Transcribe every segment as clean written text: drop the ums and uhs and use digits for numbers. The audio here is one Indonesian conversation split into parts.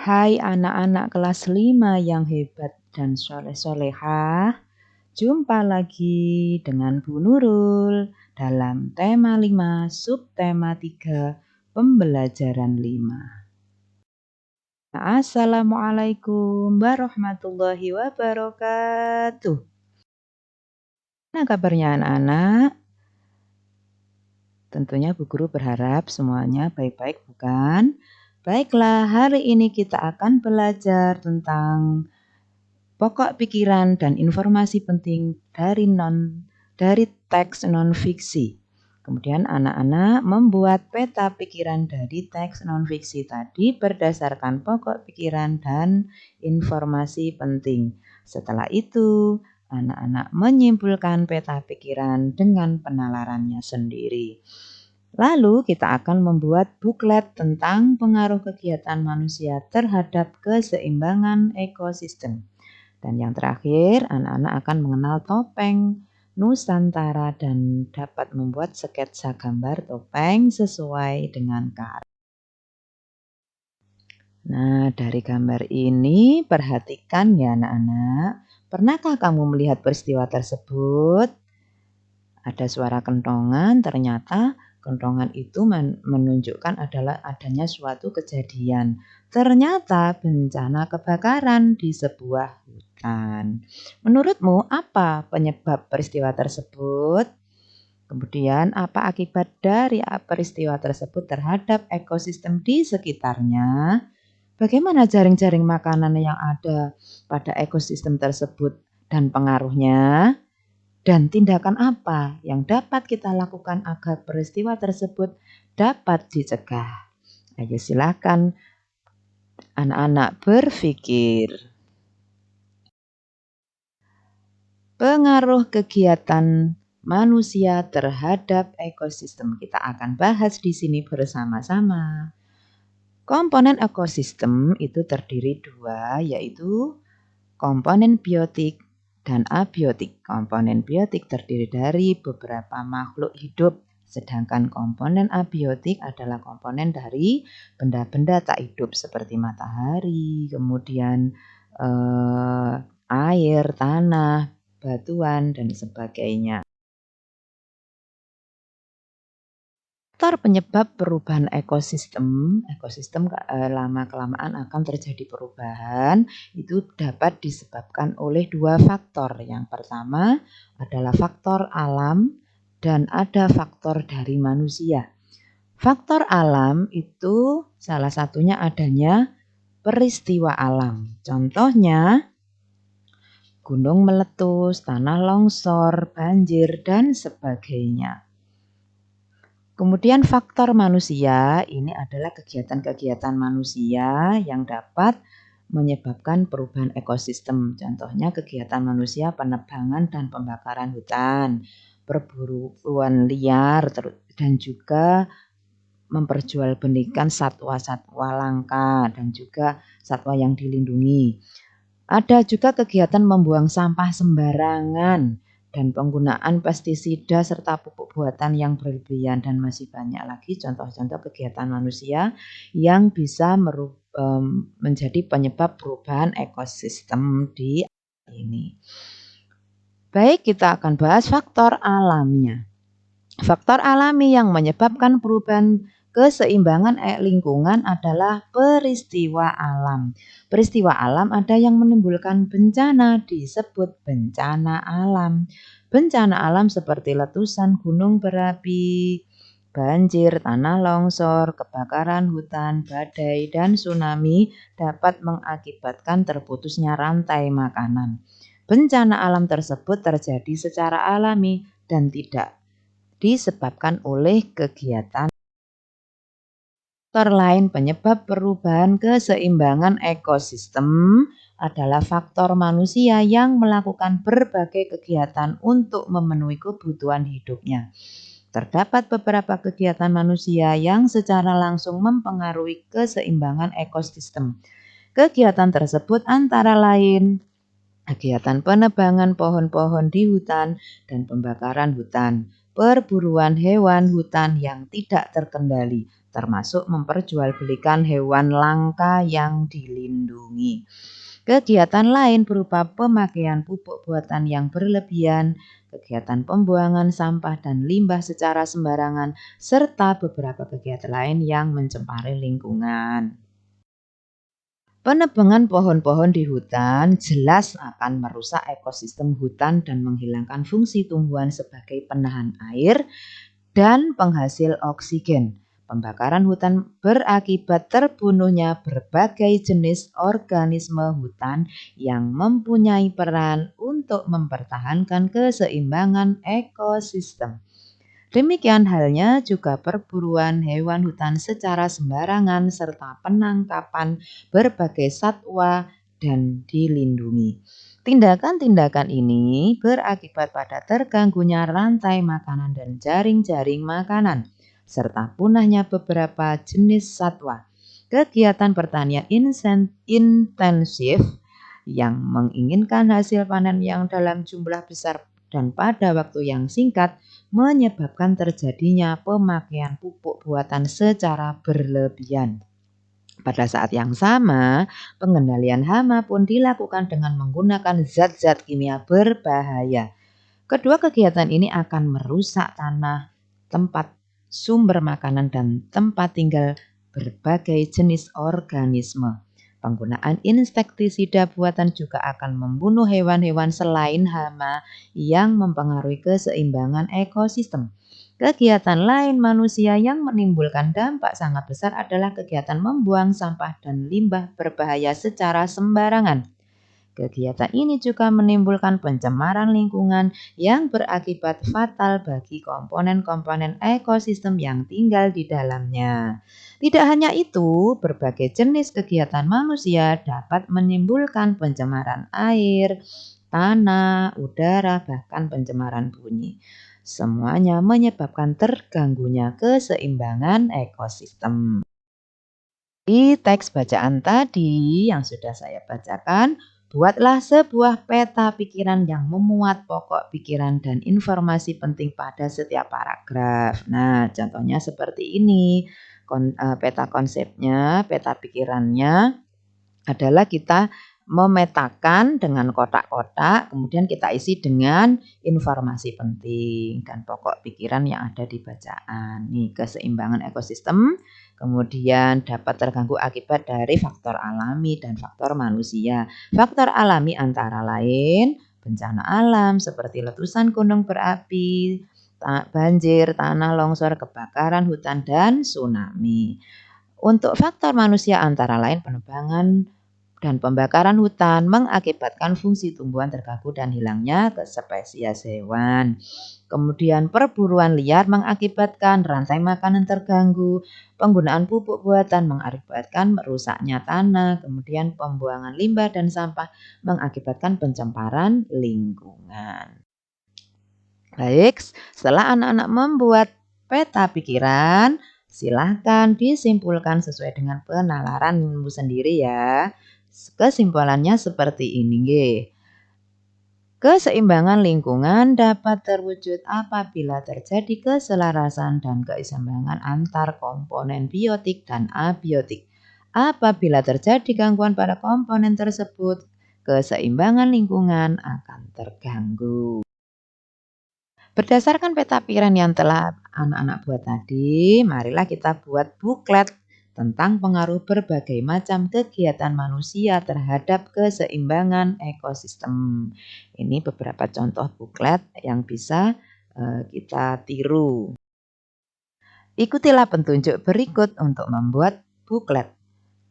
Hai anak-anak kelas 5 yang hebat dan soleh-solehah. Jumpa lagi dengan Bu Nurul dalam tema 5, subtema 3, pembelajaran 5. Assalamualaikum warahmatullahi wabarakatuh. Nah, kabarnya anak-anak? Tentunya Bu Guru berharap semuanya baik-baik, bukan? Baiklah, hari ini kita akan belajar tentang pokok pikiran dan informasi penting dari teks non-fiksi. Kemudian anak-anak membuat peta pikiran dari teks non-fiksi tadi berdasarkan pokok pikiran dan informasi penting. Setelah itu, anak-anak menyimpulkan peta pikiran dengan penalarannya sendiri. Lalu kita akan membuat buklet tentang pengaruh kegiatan manusia terhadap keseimbangan ekosistem. Dan yang terakhir, anak-anak akan mengenal topeng Nusantara dan dapat membuat sketsa gambar topeng sesuai dengan karakter. Nah, dari gambar ini perhatikan ya anak-anak. Pernahkah kamu melihat peristiwa tersebut? Ada suara kentongan, ternyata kentongan itu menunjukkan adanya suatu kejadian. Ternyata bencana kebakaran di sebuah hutan. Menurutmu apa penyebab peristiwa tersebut? Kemudian apa akibat dari peristiwa tersebut terhadap ekosistem di sekitarnya? Bagaimana jaring-jaring makanan yang ada pada ekosistem tersebut dan pengaruhnya? Dan tindakan apa yang dapat kita lakukan agar peristiwa tersebut dapat dicegah? Ayo silakan anak-anak berpikir. Pengaruh kegiatan manusia terhadap ekosistem kita akan bahas di sini bersama-sama. Komponen ekosistem itu terdiri dua, yaitu komponen biotik dan abiotik. Komponen biotik terdiri dari beberapa makhluk hidup, sedangkan komponen abiotik adalah komponen dari benda-benda tak hidup seperti matahari, kemudian air, tanah, batuan, dan sebagainya. Faktor penyebab perubahan ekosistem lama-kelamaan akan terjadi perubahan, itu dapat disebabkan oleh dua faktor. Yang pertama adalah faktor alam dan ada faktor dari manusia. Faktor alam itu salah satunya adanya peristiwa alam. Contohnya gunung meletus, tanah longsor, banjir, dan sebagainya. Kemudian faktor manusia, ini adalah kegiatan-kegiatan manusia yang dapat menyebabkan perubahan ekosistem. Contohnya kegiatan manusia penebangan dan pembakaran hutan, perburuan liar, dan juga memperjualbelikan satwa-satwa langka dan juga satwa yang dilindungi. Ada juga kegiatan membuang sampah sembarangan dan penggunaan pestisida serta pupuk buatan yang berlebihan, dan masih banyak lagi contoh-contoh kegiatan manusia yang bisa menjadi penyebab perubahan ekosistem di ini. Baik, kita akan bahas faktor alamnya. Faktor alami yang menyebabkan perubahan keseimbangan lingkungan adalah peristiwa alam. Peristiwa alam ada yang menimbulkan bencana, disebut bencana alam. Bencana alam seperti letusan gunung berapi, banjir, tanah longsor, kebakaran hutan, badai, dan tsunami dapat mengakibatkan terputusnya rantai makanan. Bencana alam tersebut terjadi secara alami dan tidak disebabkan oleh kegiatan. Faktor lain penyebab perubahan keseimbangan ekosistem adalah faktor manusia yang melakukan berbagai kegiatan untuk memenuhi kebutuhan hidupnya. Terdapat beberapa kegiatan manusia yang secara langsung mempengaruhi keseimbangan ekosistem. Kegiatan tersebut antara lain kegiatan penebangan pohon-pohon di hutan dan pembakaran hutan, perburuan hewan hutan yang tidak terkendali, termasuk memperjualbelikan hewan langka yang dilindungi. Kegiatan lain berupa pemakaian pupuk buatan yang berlebihan, kegiatan pembuangan sampah dan limbah secara sembarangan, serta beberapa kegiatan lain yang mencemari lingkungan. Penebangan pohon-pohon di hutan jelas akan merusak ekosistem hutan dan menghilangkan fungsi tumbuhan sebagai penahan air dan penghasil oksigen. Pembakaran hutan berakibat terbunuhnya berbagai jenis organisme hutan yang mempunyai peran untuk mempertahankan keseimbangan ekosistem. Demikian halnya juga perburuan hewan hutan secara sembarangan serta penangkapan berbagai satwa dan dilindungi. Tindakan-tindakan ini berakibat pada terganggunya rantai makanan dan jaring-jaring makanan, serta punahnya beberapa jenis satwa. Kegiatan pertanian intensif yang menginginkan hasil panen yang dalam jumlah besar dan pada waktu yang singkat menyebabkan terjadinya pemakaian pupuk buatan secara berlebihan. Pada saat yang sama, pengendalian hama pun dilakukan dengan menggunakan zat-zat kimia berbahaya. Kedua kegiatan ini akan merusak tanah, tempat sumber makanan, dan tempat tinggal berbagai jenis organisme. Penggunaan insektisida buatan juga akan membunuh hewan-hewan selain hama yang mempengaruhi keseimbangan ekosistem. Kegiatan lain manusia yang menimbulkan dampak sangat besar adalah kegiatan membuang sampah dan limbah berbahaya secara sembarangan. Kegiatan ini juga menimbulkan pencemaran lingkungan yang berakibat fatal bagi komponen-komponen ekosistem yang tinggal di dalamnya. Tidak hanya itu, berbagai jenis kegiatan manusia dapat menimbulkan pencemaran air, tanah, udara, bahkan pencemaran bunyi. Semuanya menyebabkan terganggunya keseimbangan ekosistem. Di teks bacaan tadi yang sudah saya bacakan, buatlah sebuah peta pikiran yang memuat pokok pikiran dan informasi penting pada setiap paragraf. Nah, contohnya seperti ini. Peta konsepnya, peta pikirannya adalah kita memetakan dengan kotak-kotak, kemudian kita isi dengan informasi penting dan pokok pikiran yang ada di bacaan. Nih, keseimbangan ekosistem, kemudian dapat terganggu akibat dari faktor alami dan faktor manusia. Faktor alami antara lain bencana alam seperti letusan gunung berapi, banjir, tanah longsor, kebakaran hutan, dan tsunami. Untuk faktor manusia antara lain penebangan dan pembakaran hutan mengakibatkan fungsi tumbuhan terganggu dan hilangnya spesies hewan. Kemudian perburuan liar mengakibatkan rantai makanan terganggu, penggunaan pupuk buatan mengakibatkan merusaknya tanah, kemudian pembuangan limbah dan sampah mengakibatkan pencemaran lingkungan. Baik, setelah anak-anak membuat peta pikiran, silahkan disimpulkan sesuai dengan penalaranmu sendiri ya. Kesimpulannya seperti ini. Keseimbangan lingkungan dapat terwujud apabila terjadi keselarasan dan keseimbangan antar komponen biotik dan abiotik. Apabila terjadi gangguan pada komponen tersebut, keseimbangan lingkungan akan terganggu. Berdasarkan peta pikiran yang telah anak-anak buat tadi, marilah kita buat buklet tentang pengaruh berbagai macam kegiatan manusia terhadap keseimbangan ekosistem. Ini beberapa contoh buklet yang bisa kita tiru. Ikutilah petunjuk berikut untuk membuat buklet.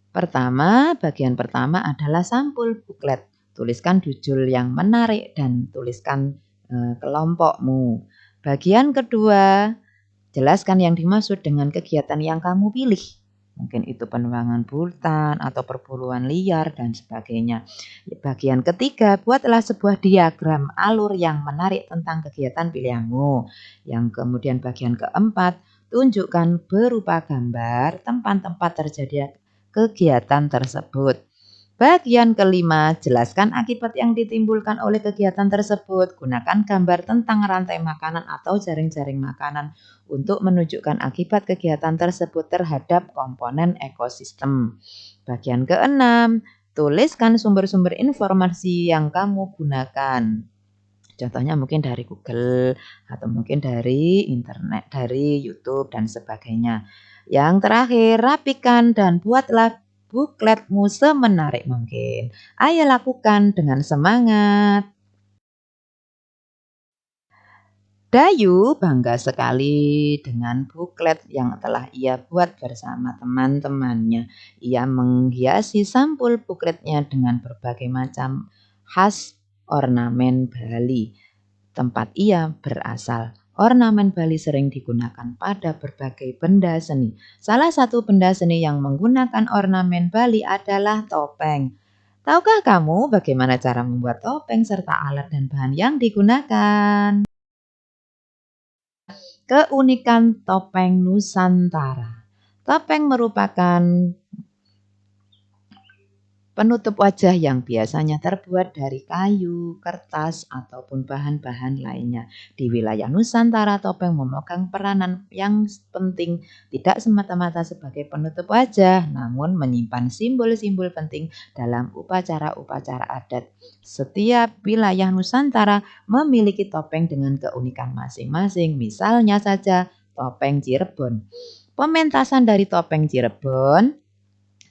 Pertama, bagian pertama adalah sampul buklet. Tuliskan judul yang menarik dan tuliskan kelompokmu. Bagian kedua, jelaskan yang dimaksud dengan kegiatan yang kamu pilih. Mungkin itu penebangan hutan atau perburuan liar dan sebagainya. Bagian ketiga, buatlah sebuah diagram alur yang menarik tentang kegiatan pilihanmu. Yang kemudian bagian keempat, tunjukkan berupa gambar tempat-tempat terjadi kegiatan tersebut. Bagian kelima, jelaskan akibat yang ditimbulkan oleh kegiatan tersebut. Gunakan gambar tentang rantai makanan atau jaring-jaring makanan untuk menunjukkan akibat kegiatan tersebut terhadap komponen ekosistem. Bagian keenam, tuliskan sumber-sumber informasi yang kamu gunakan. Contohnya mungkin dari Google atau mungkin dari internet, dari YouTube dan sebagainya. Yang terakhir, rapikan dan buatlah bukletmu semenarik mungkin. Ayo lakukan dengan semangat. Dayu bangga sekali dengan buklet yang telah ia buat bersama teman-temannya. Ia menghiasi sampul bukletnya dengan berbagai macam khas ornamen Bali, tempat ia berasal. Ornamen Bali sering digunakan pada berbagai benda seni. Salah satu benda seni yang menggunakan ornamen Bali adalah topeng. Tahukah kamu bagaimana cara membuat topeng serta alat dan bahan yang digunakan? Keunikan topeng Nusantara. Topeng merupakan penutup wajah yang biasanya terbuat dari kayu, kertas, ataupun bahan-bahan lainnya. Di wilayah Nusantara, topeng memegang peranan yang penting tidak semata-mata sebagai penutup wajah, namun menyimpan simbol-simbol penting dalam upacara-upacara adat. Setiap wilayah Nusantara memiliki topeng dengan keunikan masing-masing. Misalnya saja topeng Cirebon. Pementasan dari topeng Cirebon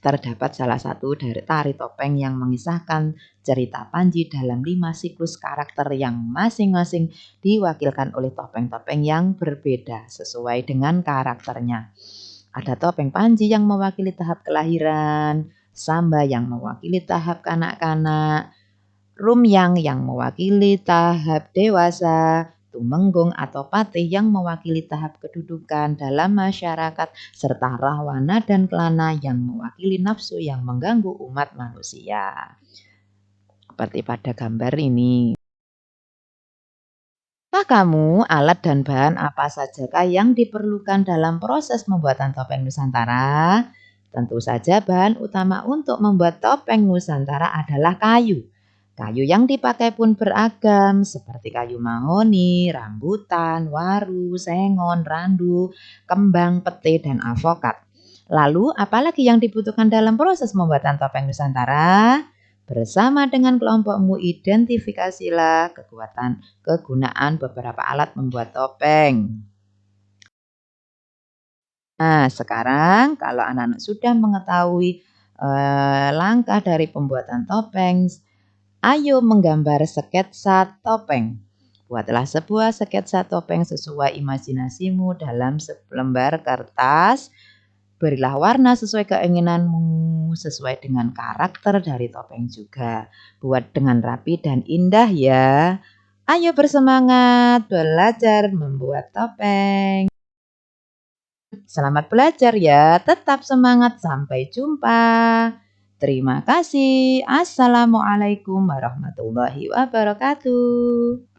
terdapat salah satu dari tari topeng yang mengisahkan cerita Panji dalam 5 siklus karakter yang masing-masing diwakilkan oleh topeng-topeng yang berbeda sesuai dengan karakternya. Ada topeng Panji yang mewakili tahap kelahiran, Samba yang mewakili tahap kanak-kanak, Rumyang yang mewakili tahap dewasa, Tumenggung atau Patih yang mewakili tahap kedudukan dalam masyarakat, serta Rahwana dan Kelana yang mewakili nafsu yang mengganggu umat manusia. Seperti pada gambar ini. Tahukah kamu alat dan bahan apa sajakah yang diperlukan dalam proses pembuatan topeng Nusantara? Tentu saja bahan utama untuk membuat topeng Nusantara adalah kayu. Kayu yang dipakai pun beragam seperti kayu mahoni, rambutan, waru, sengon, randu, kembang, pete, dan avokat. Lalu apalagi yang dibutuhkan dalam proses pembuatan topeng Nusantara? Bersama dengan kelompokmu identifikasilah kegunaan beberapa alat membuat topeng. Nah, sekarang kalau anak-anak sudah mengetahui langkah dari pembuatan topeng, ayo menggambar sketsa topeng. Buatlah sebuah sketsa topeng sesuai imajinasimu dalam selembar kertas. Berilah warna sesuai keinginanmu, sesuai dengan karakter dari topeng juga. Buat dengan rapi dan indah ya. Ayo bersemangat belajar membuat topeng. Selamat belajar ya, tetap semangat, sampai jumpa. Terima kasih. Assalamualaikum warahmatullahi wabarakatuh.